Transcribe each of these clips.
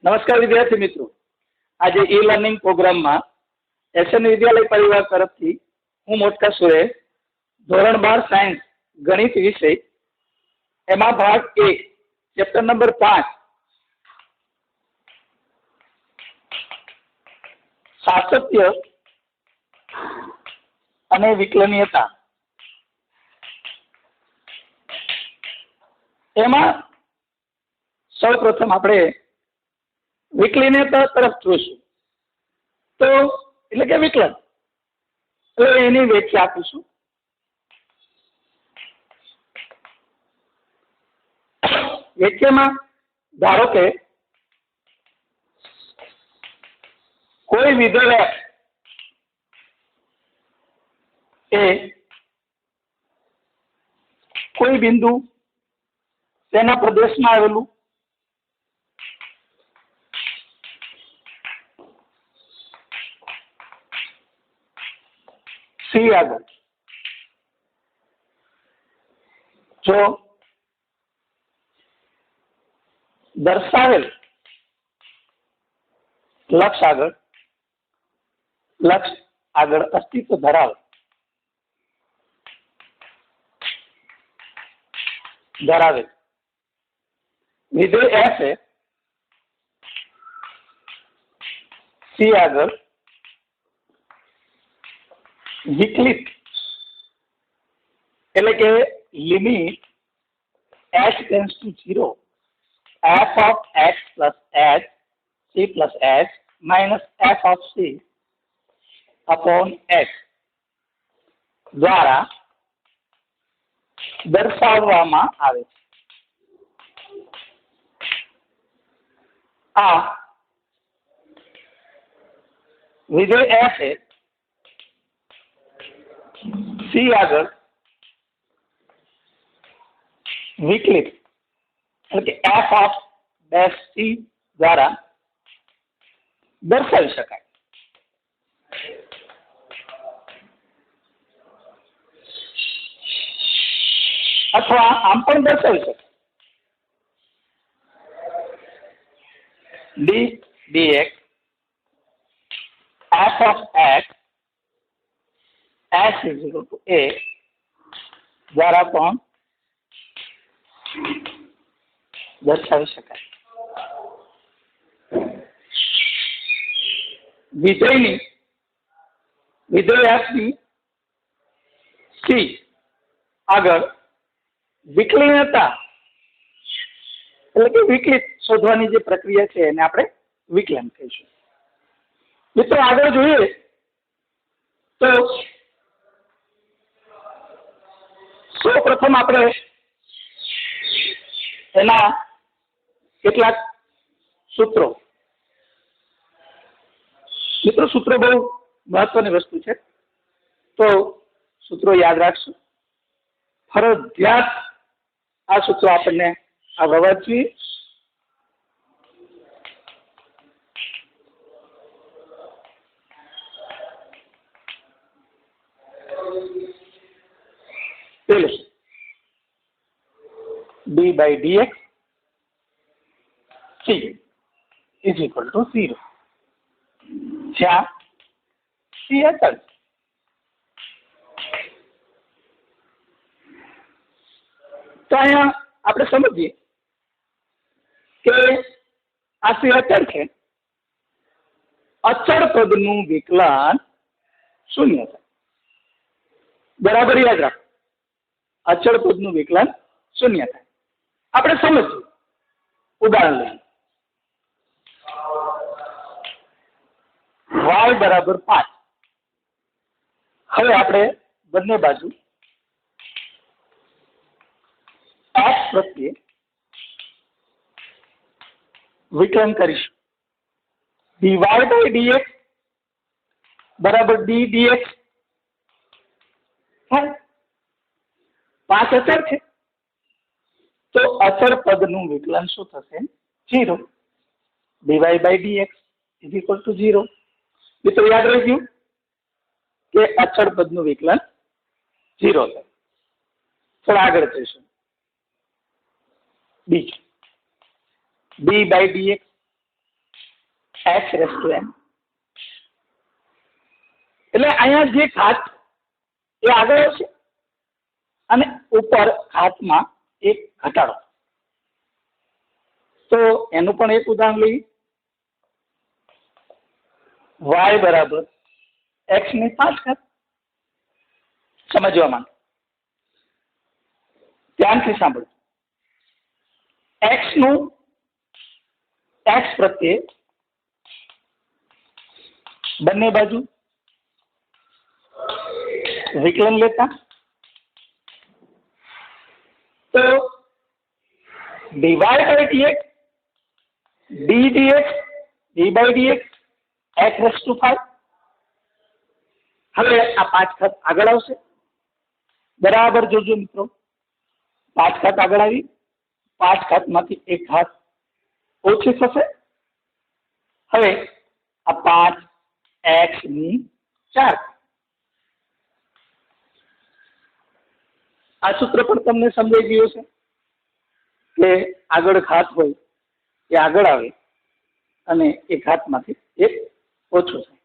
નમસ્કાર વિદ્યાર્થી મિત્રો, આજે ઈ લર્નિંગ પ્રોગ્રામમાં એસએન વિદ્યાલય પરિવાર તરફથી હું મોટકા સુરેશ ધોરણ 12 સાયન્સ ગણિત વિષય એમાં ભાગ 1 ચેપ્ટર નંબર 5 સાતત્ય અને વિકલનીયતા એમાં સૌપ્રથમ આપણે વિકલનીયતા તરફ જોઈશું. તો એટલે કે વિકલન એટલે એની વ્યાખ્યા આપીશું. વ્યાખ્યામાં ધારો કે કોઈ વિધેય એ કોઈ બિંદુ તેના પ્રદેશમાં આવેલું સી આગળ જો દર્શાવેલ લક્ષ આગળ અસ્તિત્વ ધરાવે વિધેય એફ એ સી આગળ વિકલિત એટલે કે limit h tends to 0 f of x plus h c plus h minus f of c upon x દ્વારા દર્શાવવામાં આવે છે. આ વિધેય f એ સી આગળ વિકલિત એટલે કે એફ ઓફ ડેશ સી દ્વારા દર્શાવી શકાય. અથવા આમ પણ દર્શાવી શકાય. D dx f of x s is equal to a દ્વારા પણ દર્શાવી શકાય. વિધેય ની સી આગળ વિકલનીયતા એટલે કે વિકલિત શોધવાની જે પ્રક્રિયા છે એને આપણે વિકલન કહીશું. મિત્રો આગળ જોઈએ તો સૌપ્રથમ આપણે એના કેટલાક સૂત્રો. મિત્રો સૂત્રો બહુ મહત્વની વસ્તુ છે, તો સૂત્રો યાદ રાખશું. ફરજિયાત આ સૂત્રો આપણને આવડવા જોઈએ. પેલું d by dx c is equal to 0 જ્યાં c અચળ છે. તો અહીંયા આપણે સમજીએ કે આ c અચળ છે. અચળ પદનું વિકલન શૂન્ય થાય. બરાબર યાદ રાખો, અચળ પદનું વિકલન શૂન્ય થાય. આપણે સમજીએ, ઉદાહરણ લઈએ. y બરાબર 5. હવે આપણે બંને બાજુ x પ્રત્યે વિકલન કરીશું. dy by dx બરાબર d dx થાય. 5 અચળ છે તો અચળ પદનું વિકલન શું થશે? 0. dy by dx is equal to 0. મિત્રો યાદ રાખ્યું કે અચળ પદનું વિકલન 0 થાય. થોડા આગળ જઈશું. બીજું d by dx x raise to n. એટલે અહીંયા જે ઘાત એ આગળ આવશે અને ઉપર ઘાતમાં એક ઘટાડો. તો એનું પણ એક ઉદાહરણ લઈએ. y બરાબર x ની 5 ઘાત. સમજવા માટે ધ્યાનથી સાંભળો. x નું x પ્રત્યે બંને બાજુ વિકલન લેતા તો dy by dx d dx d by dx x raise to 5. હવે આ 5 ઘાત આગળ આવશે. બરાબર જોજો મિત્રો, 5 ઘાત આગળ આવી, 5 ઘાતમાંથી એક ઘાત ઓછી થશે. હવે આ 5x ની 4. આ સૂત્ર પણ તમને સમજાઈ ગયું છે કે આગળ ઘાત હોય એ આગળ આવે અને એ ઘાતમાંથી એક ઓછું થાય.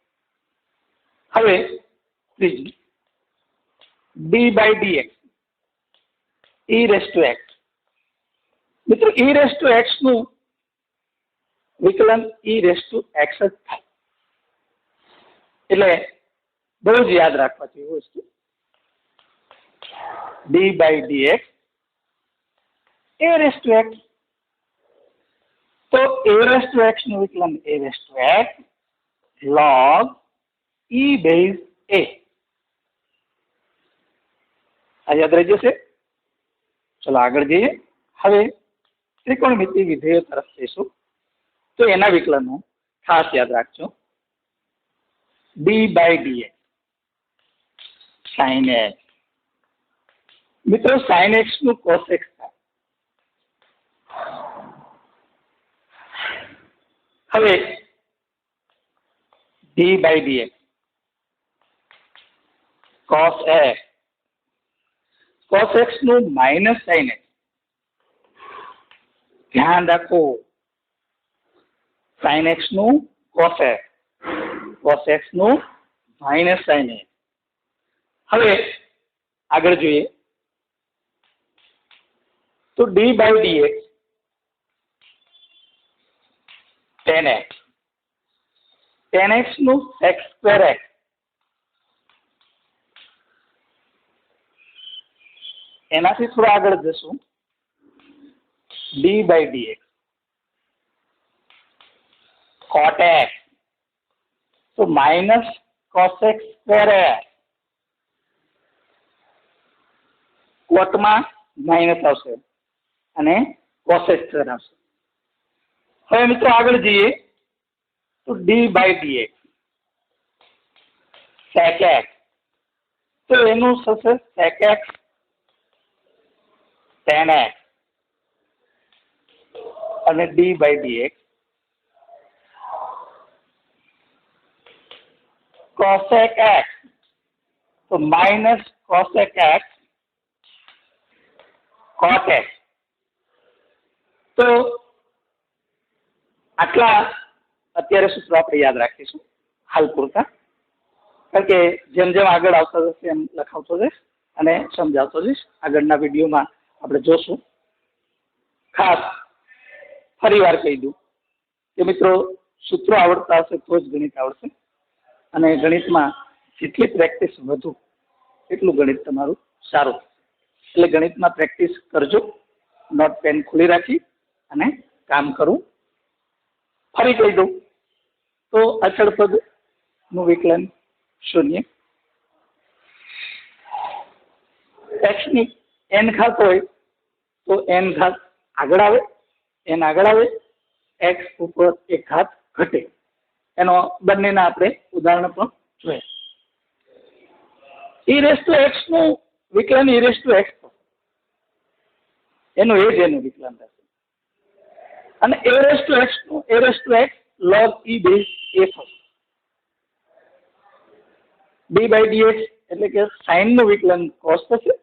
હવે ત્રીજું d by dx e raise to x. મિત્રો e રેસ ટુ x નું વિકલન e રેસ ટુ x જ થાય. એટલે બહુ જ યાદ રાખવા જેવી વસ્તુ. d by dx a race to x. તો a રેસ ટુ x નું વિકલન a race to x log e base a. આ યાદ રહી જશે. ચલો આગળ જઈએ. હવે ત્રિકોણમિતિ વિધેય તરફ જઈશું. તો એના વિકલનો ખાસ યાદ રાખજો. d by dx sin x. મિત્રો sin x નું cos x થાય. હવે d by dx cos x. cos x નું માઇનસ sin x. ધ્યાન રાખો, sin x નું cos x, cos x નું માઇનસ sin x. હવે આગળ જોઈએ તો d by dx tan x. tan x નું sec square x. એનાથી થોડા આગળ જશું. d by dx cot x. તો minus cos x square x. કોટમાં માઇનસ આવશે અને cos x square આવશે. હવે મિત્રો આગળ જઈએ તો d by dx sec x. તો એનું થશે sec x tan x અને d by dx cosec x. તો minus cosec x cot x. તો આટલા અત્યારે સૂત્રો આપણે યાદ રાખીશું હાલ પૂરતા, કારણ કે જેમ જેમ આગળ આવતા જશે એમ લખાવતો જઈશ અને સમજાવતો જઈશ. આગળના વિડીયોમાં આપણે જોશું. ખાસ ફરી વાર કહી દઉં કે મિત્રો સૂત્રો આવડતા હશે તો જ ગણિત આવડશે, અને ગણિતમાં જેટલી પ્રેક્ટિસ વધુ એટલું ગણિત તમારું સારું. એટલે ગણિતમાં પ્રેક્ટિસ કરજો, નોટ પેન ખુલ્લી રાખી અને કામ કરવું. ફરી કહી દઉં તો અચળ પદ નું વિકલન 0. x ની n ઘાત હોય તો n ઘાત આગળ આવે, n આગળ આવે, x ઉપર એક ઘાત ઘટે. એનો બંનેના આપણે ઉદાહરણ પણ જોયા. e રેસ ટુ x નું વિકલન e રેસ ટુ x એનું એ જ એનું વિકલન થશે. અને a રેસ ટુ x નું a race to x log e base a થશે. d by dx એટલે કે sin નું વિકલન cos થશે,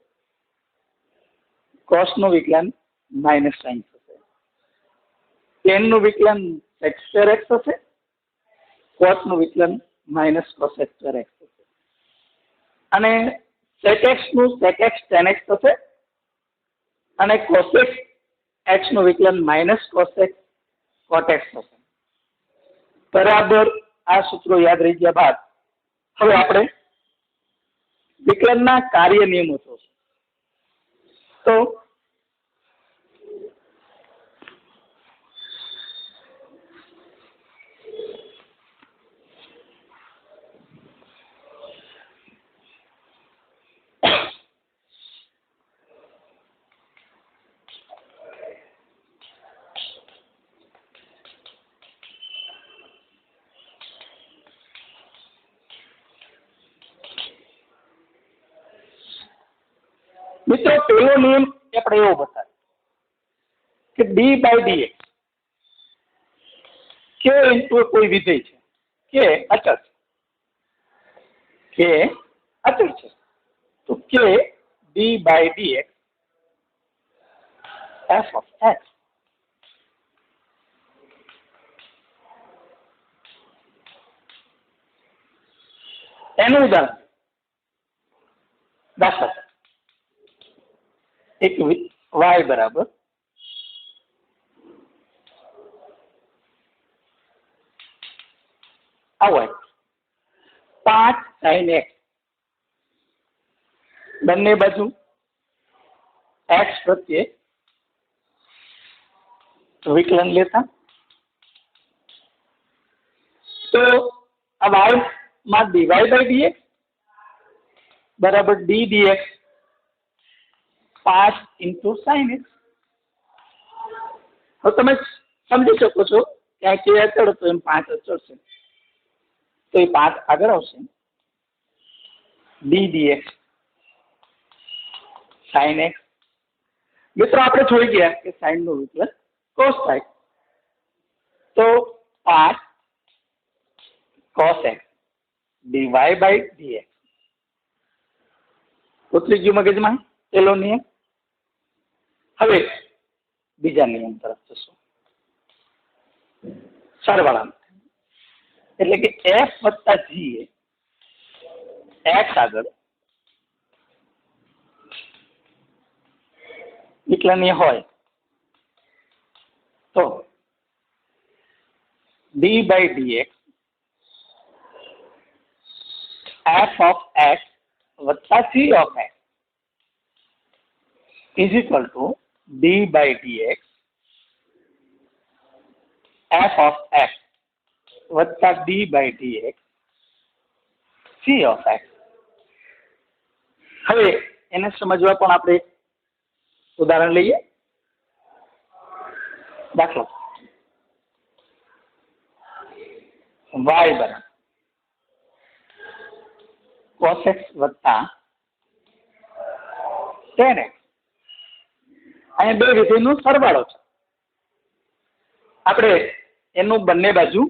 cos નું વિકલન માઇનસ sin થશે, tan નું વિકલન sec square x થશે cos નું વિકલન માઇનસ કોસેક સ્ક્વેર એક્સ થશે અને sec x નું sec x tan x થશે અને cosec x નું વિકલન માઇનસ કોસેક cot x થશે. બરાબર આ સૂત્રો યાદ રહી ગયા બાદ હવે આપણે વિકલનના કાર્ય નિયમો જોશું. તો મિત્રો પહેલો નિયમ આપણે એવો બતાવ્યો કે ડી બાય ડીએક્સ કે ઇન્ટુ કોઈ વિધેય છે કે અચળ છે તો કે d by dx f of x એનું ઉદાહરણ દાખલા એક y બરાબર આવો 5 sin x બંને બાજુ x પ્રત્યે વિકલન લેતા તો આ y માં dy by dx બરાબર d dx 5 into sin x. હવે તમે સમજી શકો છો કે આ કે અચળ હતો એમ 5 અચળ છે તો એ 5 આગળ આવશે d dx sin x. મિત્રો આપણે જોઈ ગયા કે sin નું વિકલન cos થાય તો 5 cos x dy by dx ઉતરી ગયું મગજમાં પેલો નિયમ. હવે બીજા નિયમ તરફ જશું સરવાળા એટલે કે f વત્તા g એ x આગળ વિકલનીય હોય તો d by dx f of x વત્તા g of x is equal to d by dx f of x વત્તા d by dx c of x. હવે એને સમજવા પણ આપણે ઉદાહરણ લઈએ. દાખલો y બરાબર cos x વત્તા tan x અહીંયા બે વિધેયનો સરવાળો છે. આપણે એનું બંને બાજુ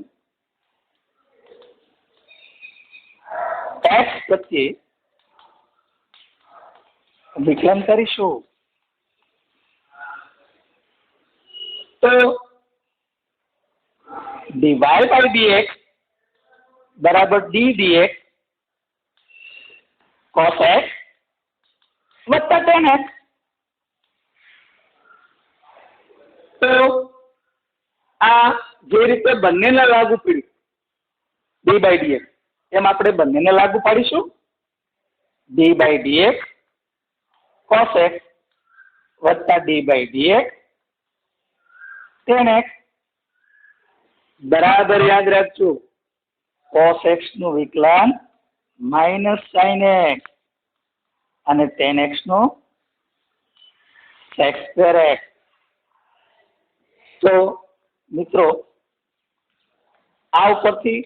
x પ્રત્યે વિકલન કરીશું તો dy by dx બરાબર d dx cos x વત્તા tan x. તો આ જે રીતે બંનેને લાગુ પડ્યું d by dx એમ આપણે બંનેને લાગુ પાડીશું d by dx cos x વત્તા d by dx tan x બરાબર યાદ રાખજો cos x નું વિકલન માઇનસ sin x અને tan x નું sec square x. તો મિત્રો આ ઉપરથી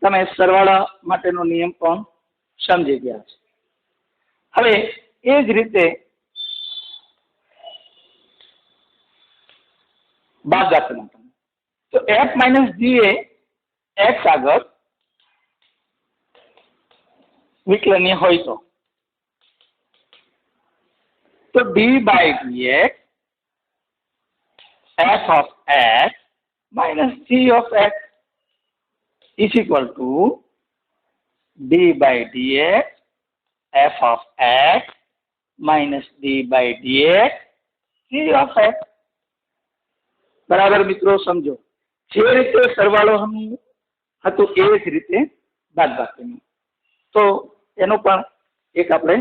તમે સરવાળા માટેનો નિયમ પણ સમજી ગયા છે. હવે એ જ રીતે બાદબાકીમાં તો f માઇનસ g એ x આગળ વિકલનીય હોય તો d by dx f of x minus g of x is equal to d by dx f of x minus d by dx g of x. બરાબર મિત્રો, સમજો જે રીતે સરવાળોનું હતું એ જ રીતે બાદબાકીનું. તો એનું પણ એક આપણે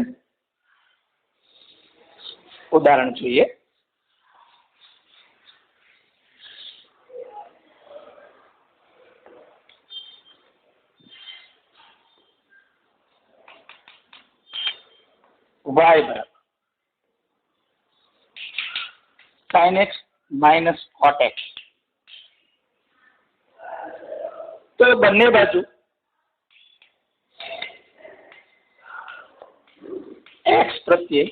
ઉદાહરણ જોઈએ. y બરાબર sin x minus cot x. તો બંને બાજુ x પ્રત્યે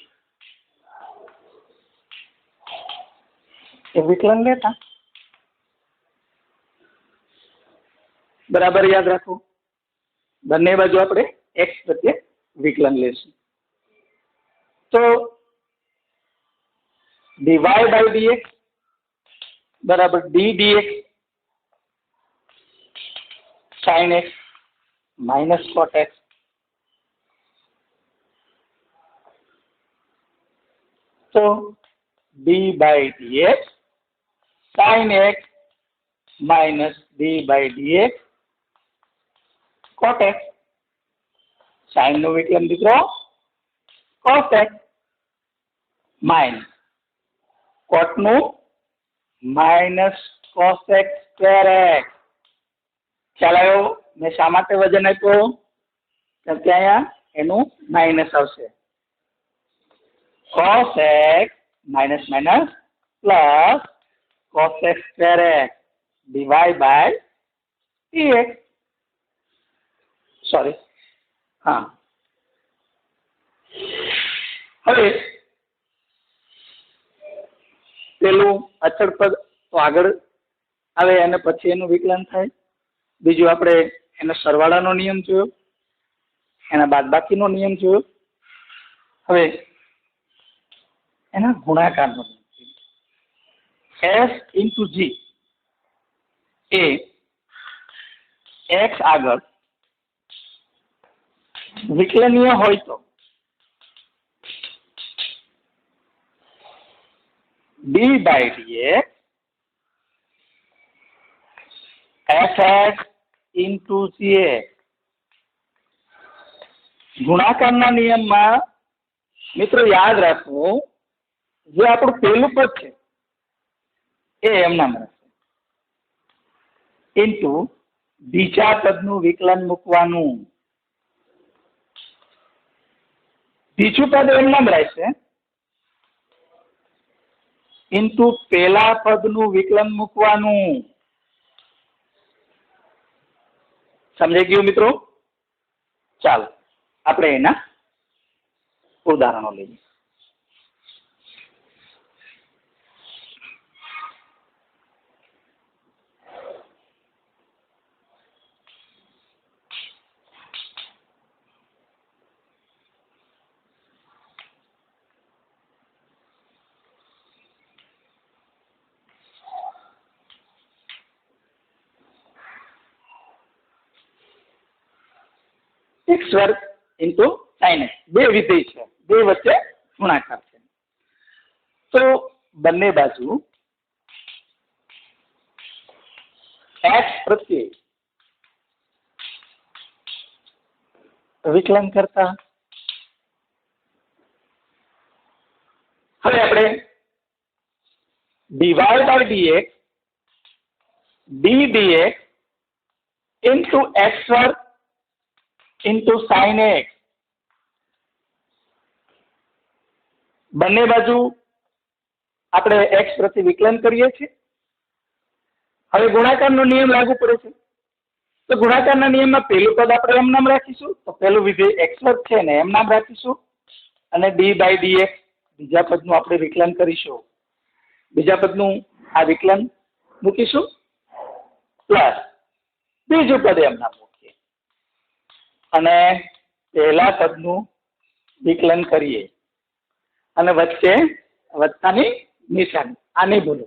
એ વિકલન લેતા. બરાબર યાદ રાખો, બંને બાજુ આપણે x પ્રત્યે વિકલન લેશું. તો dy by dx બરાબર d dx sin x minus cot x. તો d by dx sin x minus d by dx cot x. sin નું વિકલન દીકરો cos x minus cot નું minus cos x square x. ખ્યાલ આવ્યો? મેં શા માટે વજન આપ્યો? કેમ કે અહીંયા એનું માઇનસ આવશે. cos x minus minus plus cos x square x dy by dx. Sorry, હા. હવે પેલું અચળ પદ તો આગળ આવે અને પછી એનું વિકલન થાય. બીજું આપણે એનો સરવાળાનો નિયમ જોયો, એના બાદબાકીનો નિયમ જોયો. હવે એના ગુણાકારનો નિયમ. s into g એ x આગળ વિકલનીય હોય તો d by dx fx into gx. ગુણાકારના નિયમમાં મિત્રો યાદ રાખવું, જે આપણું પહેલું પદ છે એ એમનામ રહેશે, ઇન્ટુ બીજા પદનું વિકલન મૂકવાનું. બીજું પદ એમનામ રહેશે, ઇન્ટુ પેલા પદનું વિકલન મૂકવાનું. સમજાઈ ગયું મિત્રો? ચાલો આપણે એના ઉદાહરણો લઈએ. x વર્ગ ઇન્ટુ sin x. બે વિધેય છે, બે વચ્ચે ગુણાકાર છે. તો બંને બાજુ x પ્રત્યે વિકલન કરતા. હવે આપણે dy by dx d dx into x વર્ગ ઇન્ટુ sin x. બંને બાજુ આપણે x પ્રતિ વિકલન કરીએ છીએ. હવે ગુણાકારનો નિયમ લાગુ પડે છે. તો ગુણાકારના નિયમમાં પહેલું પદ આપણે એમ નામ રાખીશું, તો પહેલું વિધેય x વર્ગ છે ને એમ નામ રાખીશું, અને d by dx બીજા પદનું આપણે વિકલન કરીશું. બીજા પદનું આ વિકલન મૂકીશું, પ્લસ બીજું પદ એમ નામ મૂકીએ અને પહેલા પદનું વિકલન કરીએ, અને વચ્ચે વત્તાની નિશાની. આ નહીં ભૂલો.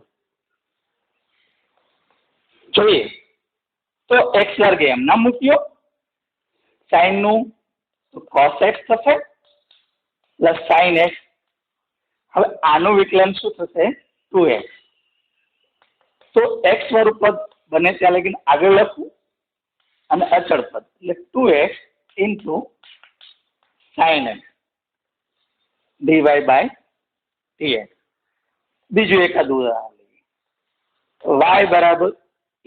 જોઈએ તો x વર્ગ એમ ના મૂક્યો, સાઇન નું તો cos x થશે પ્લસ સાઇન x. હવે આનું વિકલન શું થશે? 2x. તો x વાળું પદ બને ત્યાં લગીને આગળ લખવું અને અચળ પદ એટલે 2x into sine x dy by dx. બીજું એકાદ ઉદાહરણ લઈએ. y બરાબર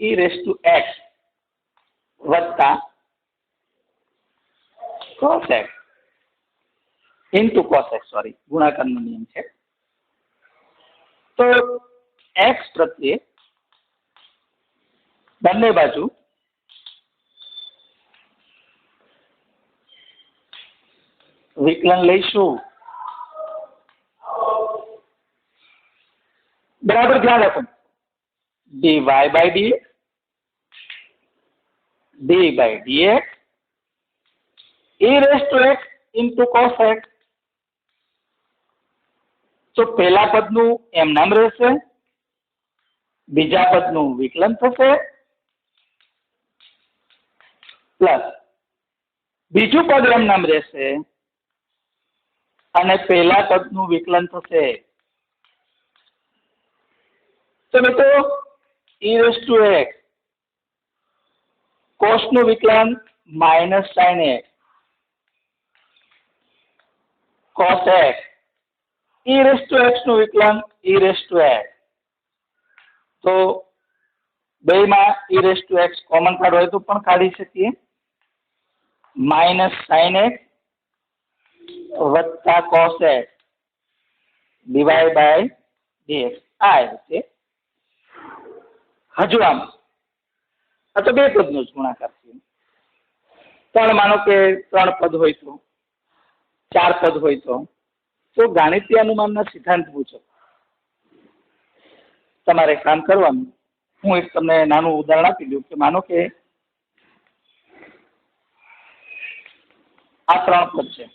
e રેસ ટુ x વત્તા cos x into cos x, sorry ગુણાકારનો નિયમ છે. તો x પ્રત્યે બંને બાજુ વિકલન લઈશું. બરાબર ધ્યાન રાખો. dy by dx d by dx e raised to x into cos x. તો પહેલા પદનું એમ નામ રહેશે, બીજા પદનું વિકલન થશે પ્લસ બીજું પદ એમ નામ રહેશે અને પહેલા પદનું વિકલન થશે. તો મિત્રો e raised to x cos નું વિકલન minus sin x cos x e raised to x નું વિકલન e raised to x. તો બેમાં e raised to x common કાઢો હોય તો પણ કાઢી શકીએ. માઇનસ sin x વત્તા cos x dy by dx. આ રીતે હજુ આમ આ તો બે પદનો જ ગુણાકાર છે. પણ માનો કે 3 પદ હોય તો, 4 પદ હોય તો ગાણિતીય અનુમાનના સિદ્ધાંત મુજબ તમારે કામ કરવાનું. હું એક તમને નાનું ઉદાહરણ આપી દઉં કે માનો કે આ 3 પદ છે.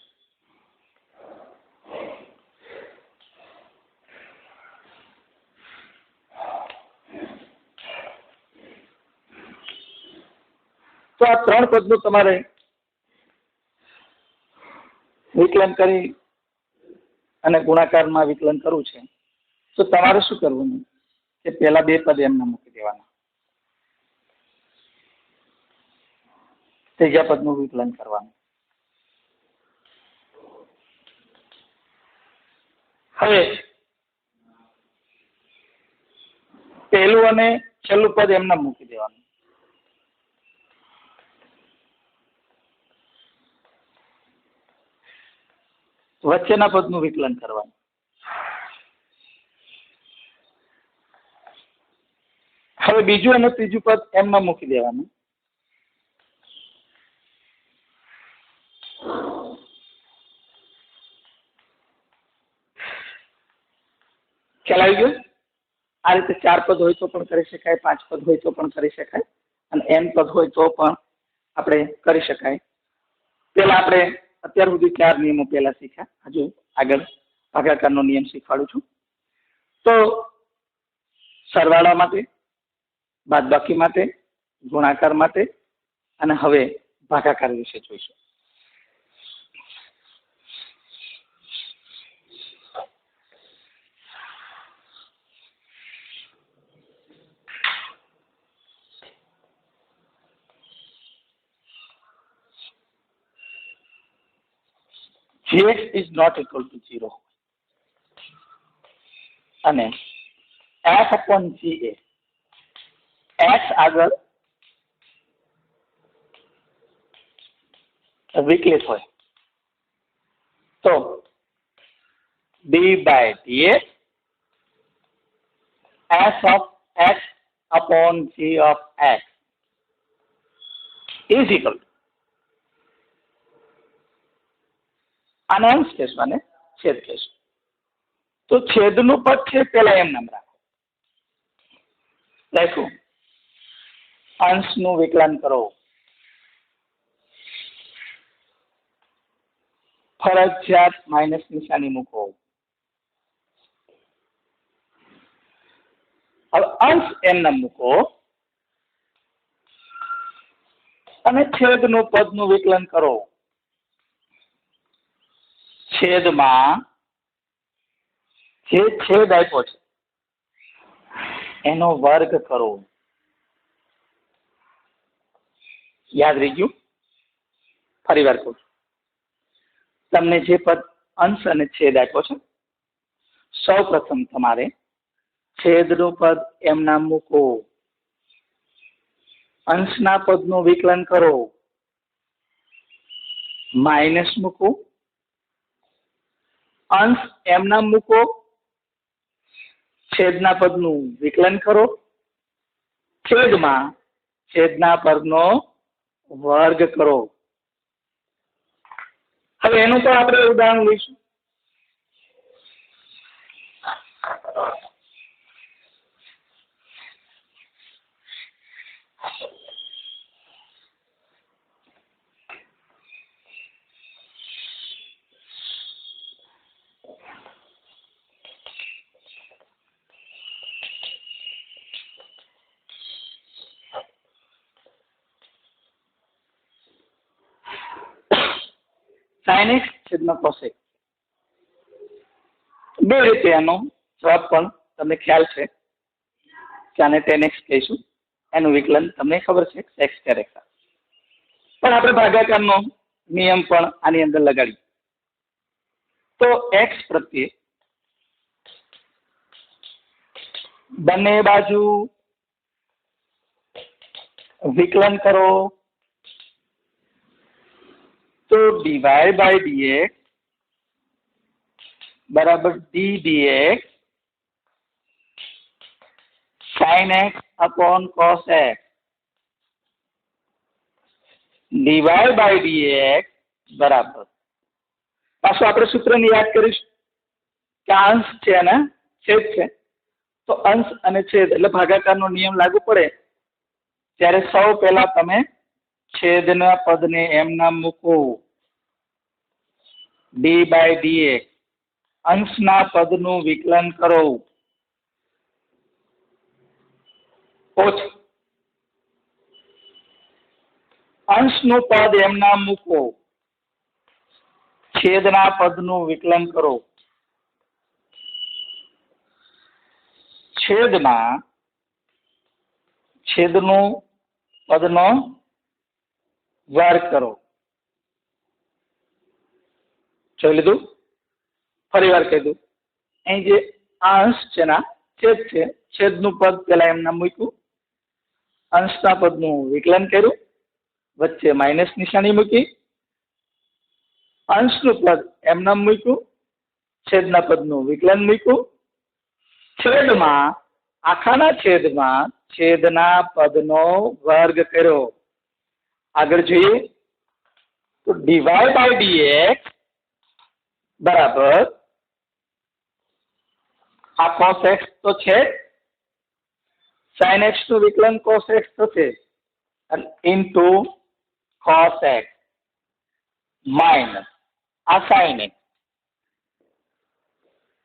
તો આ 3 પદનું તમારે વિકલન કરી અને ગુણાકારમાં વિકલન કરવું છે. તો તમારે શું કરવાનું કે પહેલા 2 પદ એમના મૂકી દેવાના, ત્રીજા પદનું વિકલન કરવાનું. હવે પહેલું અને છેલ્લું પદ એમના મૂકી દેવાનું. વચ્ચેના પદનું વિકલન કરવાનું. હવે બીજું અને ત્રીજું પદ એમમાં મૂકી દેવાનું. ખ્યાલ આવી ગયો? આ રીતે 4 પદ હોય તો પણ કરી શકાય, 5 પદ હોય તો પણ કરી શકાય અને n પદ હોય તો પણ આપણે કરી શકાય. પેલા આપણે અત્યાર સુધી 4 નિયમો પહેલા શીખ્યા. હજુ આગળ ભાગાકારનો નિયમ શીખવાડું છું. તો સરવાળા માટે, બાદબાકી માટે, ગુણાકાર માટે અને હવે ભાગાકાર વિશે જોઈશું. gx is not equal to 0 અને f upon ga x આગળ વિકલિત હોય તો d by dx s of x upon g of x is equal to આને અંશ કહેશું અને છેદ કહેશું. તો છેદનું પદ છે પેલા એમ નામ રાખો. લખ્યું અંશનું વિકલન કરો, ફરજિયાત માઇનસ નિશાની મૂકો. હવે અંશ એમ નામ મૂકો અને છેદનું પદનું વિકલન કરો. છેદમાં જે છેદ આપ્યો છે એનો વર્ગ કરો. યાદ રહી ગયું? ફરી વાર કહું, તમને જે પદ અંશ અને છેદ આપ્યો છે, સૌ પ્રથમ તમારે છેદનું પદ એમ નામ મૂકો, અંશના પદનું વિકલન કરો, માઇનસ મૂકો, અંશ એમ નામ મૂકો, છેદના પદનું વિકલન કરો, છેદમાં છેદના પદનો વર્ગ કરો. હવે એનું તો આપણે ઉદાહરણ લઈશું. sin x છેદમાં cos x. બે રીતે એનો જવાબ પણ તમને ખ્યાલ છે કે આને tan x કહીશું, એનું વિકલન તમને ખબર છે x square x. પણ આપણે ભાગાકારનો નિયમ પણ આની અંદર લગાડીએ તો x પ્રત્યે બંને બાજુ વિકલન કરો તો dy by dx बराबर d dx sin x upon cos x. dy by dx બરાબર, પાછું આપણે સૂત્રને યાદ કરીશું કે અંશ છે અને છેદ છે, તો અંશ અને છેદ એટલે ભાગાકારનો નિયમ લાગુ પડે ત્યારે સૌ પહેલા તમે છેદના પદને એમ નામ મૂકો, d by dx, અંશના પદનું વિકલન કરો, ઓછું અંશનું પદ એમ નામ મૂકો, છેદના પદનું વિકલન કરો, છેદમાં છેદનું પદનો વર્ગ કરો. જોઈ લીધું? ફરી વાર કહી દઉં, અહીં જે અંશ છે ના છેદ છે, છેદનું પદ પેલા એમ નામ મૂક્યું, અંશના પદનું વિકલન કર્યું, વચ્ચે માઇનસ નિશાની મૂકી, અંશનું પદ એમ નામ મૂક્યું, છેદના પદનું વિકલન મૂક્યું, છેદમાં આખાના છેદમાં છેદના પદનો વર્ગ કર્યો. આગળ જોઈએ તો dy by dx બરાબર આ cos x તો છે, sin x નું વિકલન cos x થશે અને ઇન્ટુ cos x માઇનસ આ sin x,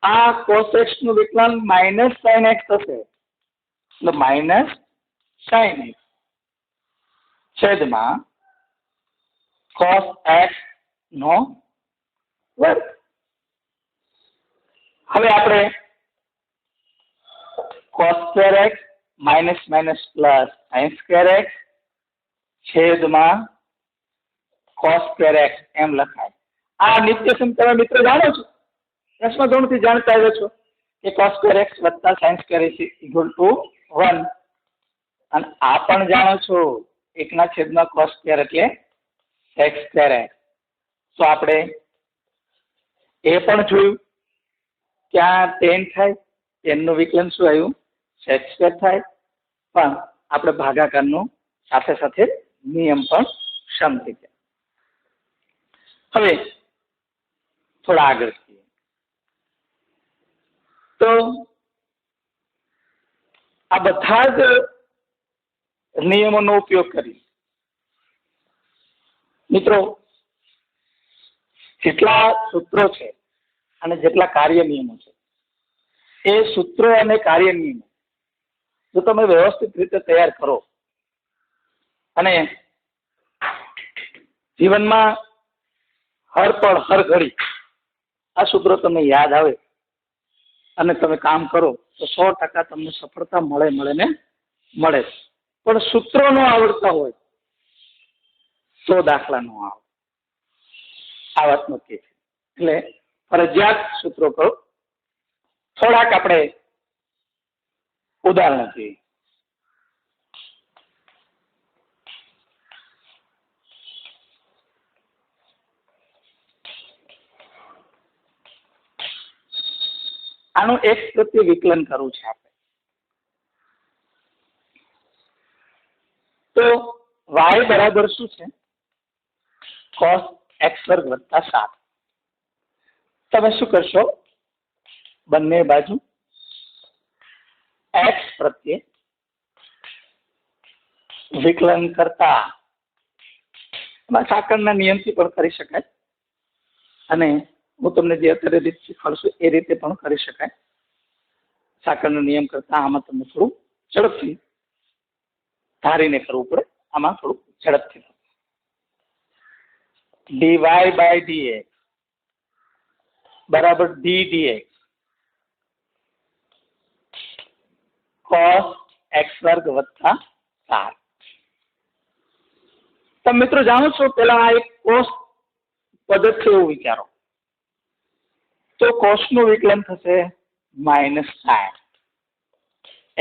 આ cos x નું વિકલન માઇનસ sin x થશે એટલે માઇનસ sin x છેદમાં cos x નો વર્ગ. હવે આપણે cos square x minus minus plus sin square x છેદમાં cos square x એમ લખાય. આ નિત્યસમ તમે મિત્રો જાણો છો, દસમા ધોરણથી જાણતા આવ્યો છો કે cos square x વત્તા sin square x equal to 1, અને આ પણ જાણો છો એકના છેદમાં cos square એટલે sec square x. તો આપણે એ પણ જોયું કે આ tan થાય, tan નું વિકલન શું આવ્યું? sec square થાય, પણ આપણે ભાગાકારનો સાથે સાથે નિયમ પણ સમજી ગયા. હવે થોડા આગળ જઈએ તો આ બધા જ નિયમોનો ઉપયોગ કરી મિત્રો જેટલા સૂત્રો છે અને જેટલા કાર્ય નિયમો છે, એ સૂત્રો અને કાર્ય નિયમો જો તમે વ્યવસ્થિત રીતે તૈયાર કરો અને જીવનમાં હર પળ હર ઘડી આ સૂત્રો તમને યાદ આવે અને તમે કામ કરો તો 100% તમને સફળતા મળે ને મળે. પણ સૂત્રો ન આવડતા હોય તો દાખલા નો આવે. આ વાત નક્કી છે. એટલે ફરજિયાત સૂત્રો કરો. થોડાક આપણે ઉદાહરણ જોઈએ. આનું x પ્રત્યે વિકલન કરવું છે આપણે. તો y બરાબર શું છે? cos x વર્ગ વત્તા 7. તમે શું કરશો? બંને બાજુ x પ્રત્યે વિકલન કરતા સાકળના નિયમથી પણ કરી શકાય અને હું તમને જે અત્યારે રીત શીખવાડશું એ રીતે પણ કરી શકાય. સાકળનો નિયમ કરતા આમાં તમને થોડું ઝડપથી ધારીને કરવું પડે. આમાં થોડું ઝડપથી dy by dx બરાબર d dx cos x વર્ગ વત્તા 7. તમે મિત્રો જાણો છો પેલા આ એક cos પદ છે એવું વિચારો તો cos નું વિકલન થશે -sin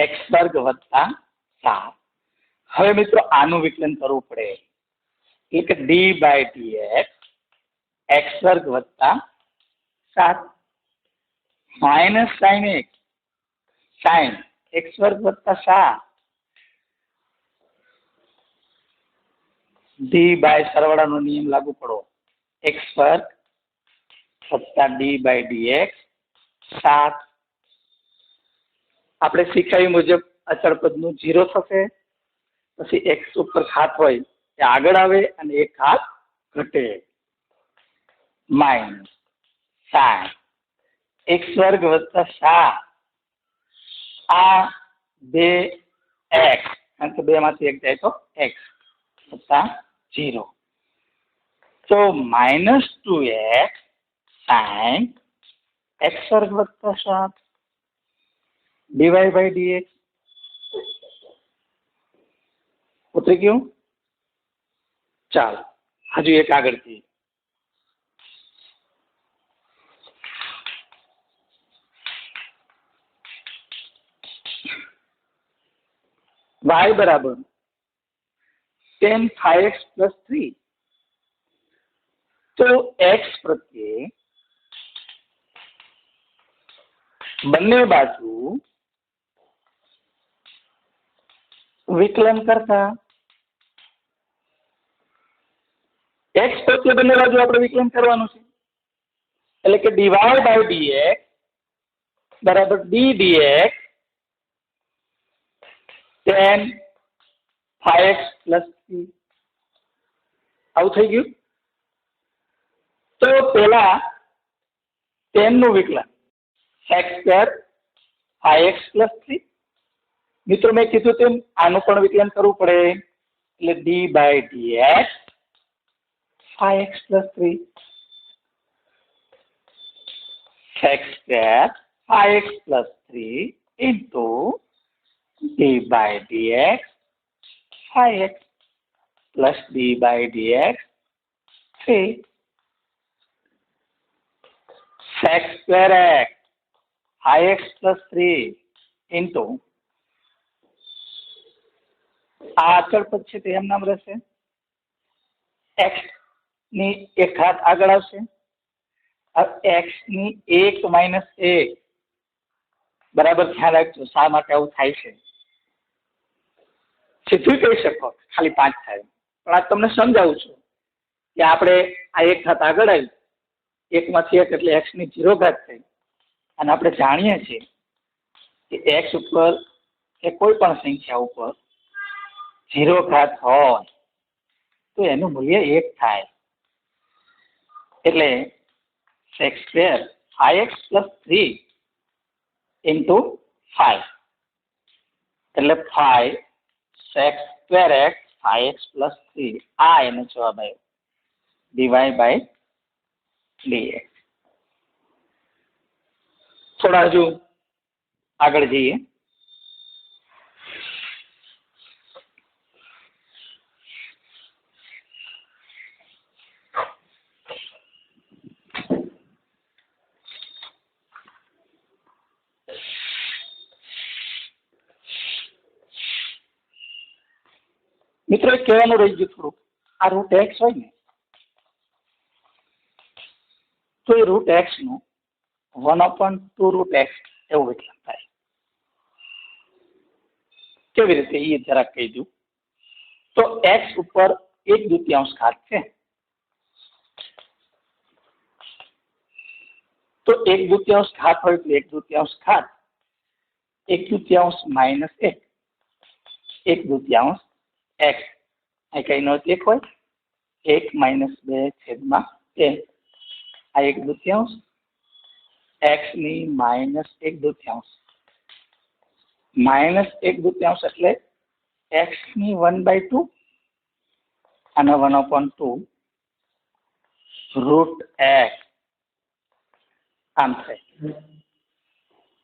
x વર્ગ વત્તા 7. હવે મિત્રો આનું વિકલન કરવું પડે એટલે કે d by dx x વર્ગ વત્તા 7 -sin x sin x વર્ગ વત્તા 7 d by સરવાળાનો નિયમ લાગુ પડો x વર્ગ વત્તા d by dx 7. આપણે શીખાયું મુજબ અચળ પદનું 0 થશે. પછી x ઉપર ઘાત હોય એ આગળ આવે અને એક ઘાત ઘટે માઇનસ sin x વર્ગ વત્તા 7 આ 2x કારણ કે 2 માંથી 1 જાય તો x વત્તા 0 તો -2x sin x વર્ગ વત્તા 7 dy by dx ઉતરી ગયું. ચાલો હજુ એક આગળથી y બરાબર tan 5x plus 3. તો x પ્રત્યે બંને બાજુ વિકલન કરતા x પ્રત્યે બંને બાજુ આપણે વિકલન કરવાનું છે એટલે કે dy by dx બરાબર d dx tan 5x plus 3. આવું થઈ ગયું. તો પેલા tan નું વિકલન sec square 5x plus 3. મિત્રો મેં કીધું તેમ આનું પણ વિકલન કરવું પડે એટલે d by dx 5x plus 3 sec square 5x plus 3 into d by dx 5x plus d by dx 3 sec square x 5x plus 3 into આ અચળ પદ છે તે એમ નામ રહેશે. x ની એક ઘાત આગળ આવશે. x ની 1 - 1 બરાબર ધ્યાન રાખજો શા માટે આવું થાય છે. સીધું કહી શકો ખાલી 5 થાય પણ આ તમને સમજાવું છું કે આપણે આ એક ઘાત આગળ આવી 1 માંથી 1 એટલે x ની 0 ઘાત થઈ અને આપણે જાણીએ છીએ કે x ઉપર કે કોઈ પણ સંખ્યા ઉપર 0 ઘાત હોય તો એનું મૂલ્ય 1 થાય એટલે sec square 5x plus 3 into 5 એટલે 5 sec square x 5x plus 3 આ એનો જવાબ આવ્યો. Dy by dx. થોડા હજુ આગળ જઈએ. મિત્રો કહેવાનું રહી ગયું થોડુંક, આ રૂટ એક્સ હોય ને તો એ રૂટ એક્સ નું 1/2 રૂટ એક્સ એવું વિકલન થાય. કેવી રીતે એ જરાક કહી દઉં. તો એક્સ ઉપર 1/2 ઘાત છે, તો 1/2 ઘાત હોય તો 1/2 ઘાત 1/2 માઇનસ 1 1/2 એક્સ, આ કઈ નો 1 હોય 1 માઇનસ 2/10. આ 1/2 એક્સ ની માઇનસ 1/2 માઇનસ 1/2 એટલે એક્સ ની 1/2 અને 1/2 રૂટ એક્સ આમ થાય.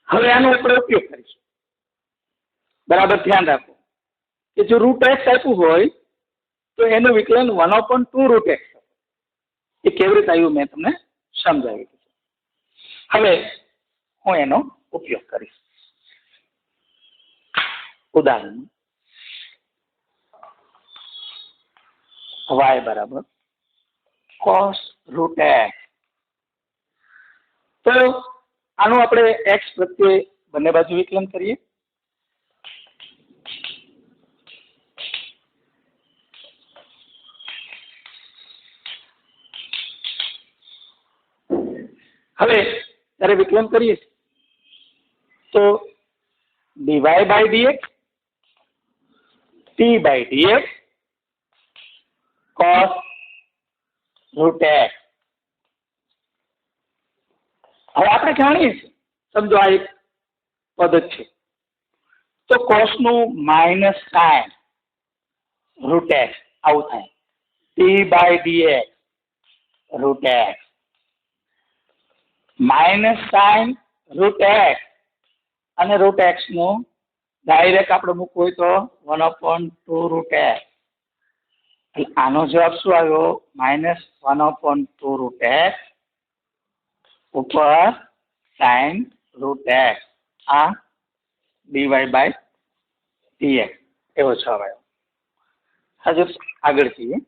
હવે આનો આપણે ઉપયોગ કરીશું. બરાબર ધ્યાન રાખો કે જો રૂટ એક્સ આપ્યું હોય તો એનું વિકલન 1/2 રૂટ એક્સ. એ કેવી રીતે આવ્યું મેં તમને સમજાવી દીધું. હવે હું એનો ઉપયોગ કરીશ. ઉદાહરણ y બરાબર cos રૂટ એક્સ. તો આનું આપણે એક્સ પ્રત્યે બંને બાજુ વિકલન કરીએ. હવે જ્યારે વિકલન કરીએ તો dy by dx t by dx cos root x. હવે આપણે જાણીએ છીએ, સમજો આ એક પદ છે તો cos નું માઇનસ સાઇન રૂટ એક્સ આવું થાય. T by dx root x minus sine root x અને રૂટ એક્સ નું ડાયરેક્ટ આપણે મૂકવું હોય તો 1/2 રૂટ એક્સ. આનો જવાબ શું આવ્યો? માઇનસ 1/2 રૂટ એક્સ ઉપર સાઇન રૂટ એક્સ. આ ડીવાય બાય ડીએક્સ એવો જવાબ આવ્યો. હજુ આગળ જઈએ.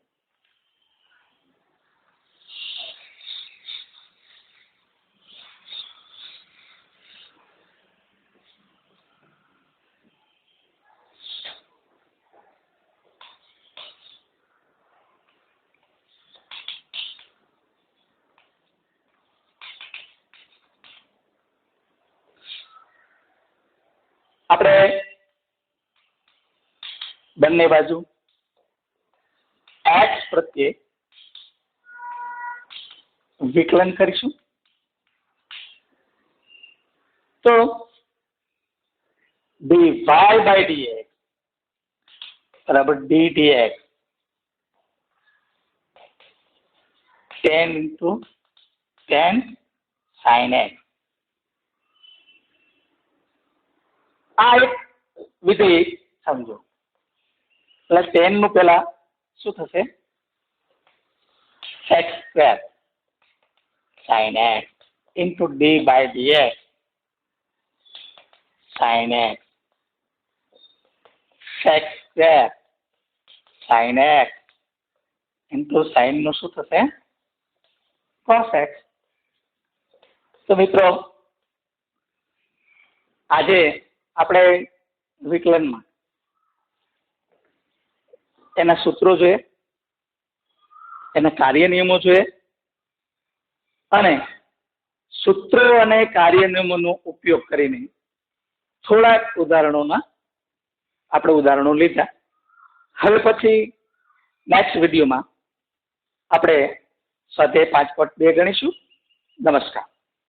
આપણે બંને બાજુ એક્સ પ્રત્યે વિકલન કરીશું. તો dy બાય dx બરાબર d dx 10 into 10 sin x. આ એક વિધેય સમજો. એટલે 10 નું પેલા શું થશે? x² sin x into d by dx sin x x² sin x into sin નું શું થશે? cos x. તો મિત્રો આજે આપણે વિકલનમાં એના સૂત્રો જોઈએ, એના કાર્ય નિયમો જોઈએ અને સૂત્રો અને કાર્ય નિયમોનો ઉપયોગ કરીને થોડાક ઉદાહરણોના આપણે ઉદાહરણો લીધા. હવે પછી નેક્સ્ટ વિડીયોમાં આપણે સ્વાધ્યાય 5.2 ગણીશું. નમસ્કાર.